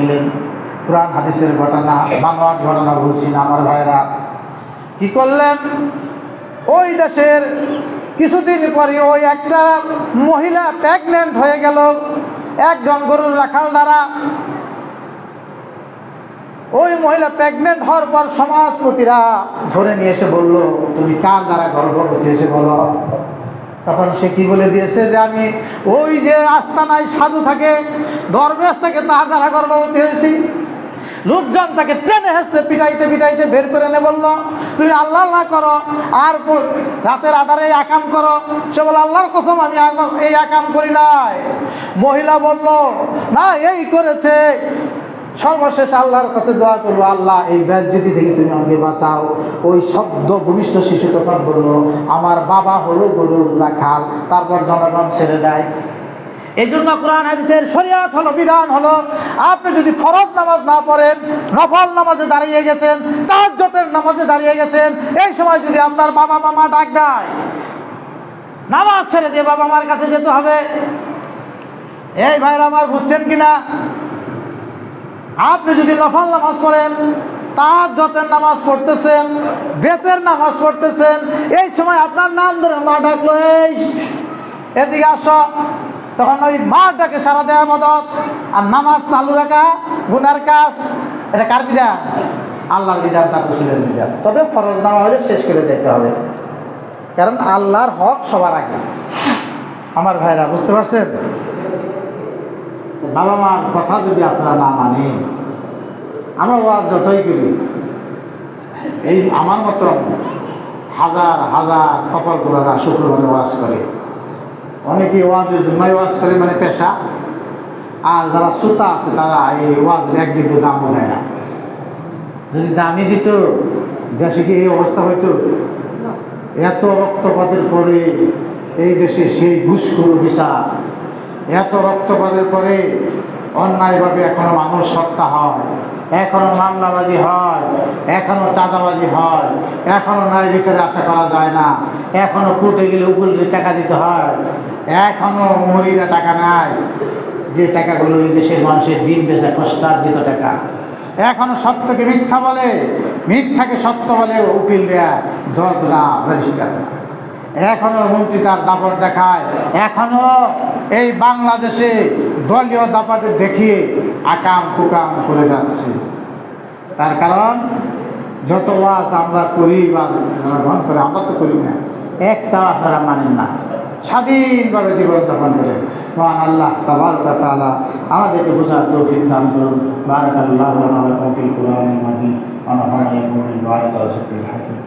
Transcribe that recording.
নিলেন। কোরআন হাদিসের ঘটনা, বানোয়াট ঘটনা বলছি না আমার ভাইরা। কি করলেন? ওই দেশের কিছুদিন পরে ওই একটা মহিলা প্রেগনেন্ট হয়ে গেল একজন গরুর রাখাল দ্বারা। ওই মহিলা প্রেগনেন্ট হওয়ার পর সমাজপতিরা ধরে নিয়ে এসে বলল, তুমি কার দ্বারা গর্ভবতী হয়েছে বলো। তখন সে কি বলে দিয়েছে যে আমি ওই যে আস্তানায় সাধু থাকে, দরবেশ থাকে, তার দ্বারা গর্ভবতী হয়েছি। লোকজন তাকে টেনে হেসে পিটাইতে পিটাইতে বের করে এনে বলল, তুমি আল্লাহ আল্লাহ করো আর রাতের আধারে আকাম করো। সে বলে, আল্লাহর কসম আমি এই আকাম করি নাই। মহিলা বলল, না এই করেছে। সর্বশেষ আল্লাহর কাছে দোয়া করবো, আল্লাহ এই বেজ্জতি থেকে তুমি আমাকে বাঁচাও। ওই শব্দ ভূমিষ্ঠ শিশু তখন বলল, আমার বাবা হলো গরুর রাখাল। তারপর জনগণ ছেড়ে দেয়। এই জন্য কোরআন হাদিসের শরিয়াত হলো, বিধান হলো, আপনি যদি ফরজ নামাজ না পড়েন, নফল নামাজে দাঁড়িয়ে গেছেন, তাহাজ্জুদের নামাজে দাঁড়িয়ে গেছেন, এই সময় যদি আপনার বাবা মামা ডাক দেয়, নামাজ ছেড়ে দিয়ে বাবা মার কাছে যেতে হবে। এই ভাইরা আমার, বুঝছেন কিনা? আপনি যদি নফল নামাজ পড়েন, তাহাজ্জুদের নামাজ পড়তেছেন, বেতের নামাজ পড়তেছেন, এই সময় আপনার নাম ধরে মা ডাকলো, এই এদিকে আসো, তখন ওই মাটাকে সারা দেওয়া মদত আর নামাজ চালু রাখা গুনার কাজ। এটা কার বিধান? আল্লাহর বিধান, তার রাসূলের বিধান। তবে ফরজ নামা হলে শেষ করে যেতে হবে, কারণ আল্লাহর হক সবার আগে। আমার ভাইরা, বুঝতে পারছেন? বাবা মার কথা যদি আপনারা না মানেন, আমরা ওয়াজ যতই করি, এই আমার মতো হাজার হাজার কপাল পোড়ারা শুক্রবারে ওয়াজ করে। অনেকে ওয়াজের জন্যই ওয়াজ করে, মানে পেশা। আর যারা শ্রোতা আছে তারা এই ওয়াজের এক বিন্দু দামও দেয় না। যদি দামই দিত, দেশে কি এই অবস্থা হইতো? এত রক্তপাতের পরে এই দেশে সেই ঘুষখোর বিচার, এত রক্তপাতের পরে অন্যায়ভাবে এখনো মানুষ হত্যা হয়, এখনো মামলাবাজি হয়, এখনো চাঁদাবাজি হয়, এখনো ন্যায় বিচারে আশা করা যায় না, এখনো কোর্টে গেলে উকিলকে টাকা দিতে হয়, এখনো মহিলা টাকা নেয়, যে টাকাগুলো এই দেশের মানুষের দিন বেচা কষ্টার্জিত টাকা। এখনো সত্যকে মিথ্যা বলে, মিথ্যাকে সত্য বলে উকিলরা, জজরা, ব্যারিস্টাররা। এখনো মন্ত্রী তার দাপট দেখায়, এখনো এই বাংলাদেশে দলীয় দাপটে দেখিয়ে আকাম কুকাম করে যাচ্ছে। তার কারণ যত ওয়াজ আমরা করি বা জনগণ করে, আমরা তো করি না, একটা আপনারা মানেন না, স্বাধীনভাবে জীবনযাপন করে। মহান আল্লাহ তাবারক ওয়া তাআলা আমাদেরকে বোঝার তৌফিক দান করুন। বারাকাল্লাহু লানা ওয়া লাকুম ফিল কুরআনিল মাজিদ ওয়া নাফা'নি বিল আয়াতি ওয়া যিকরিল হাকীম।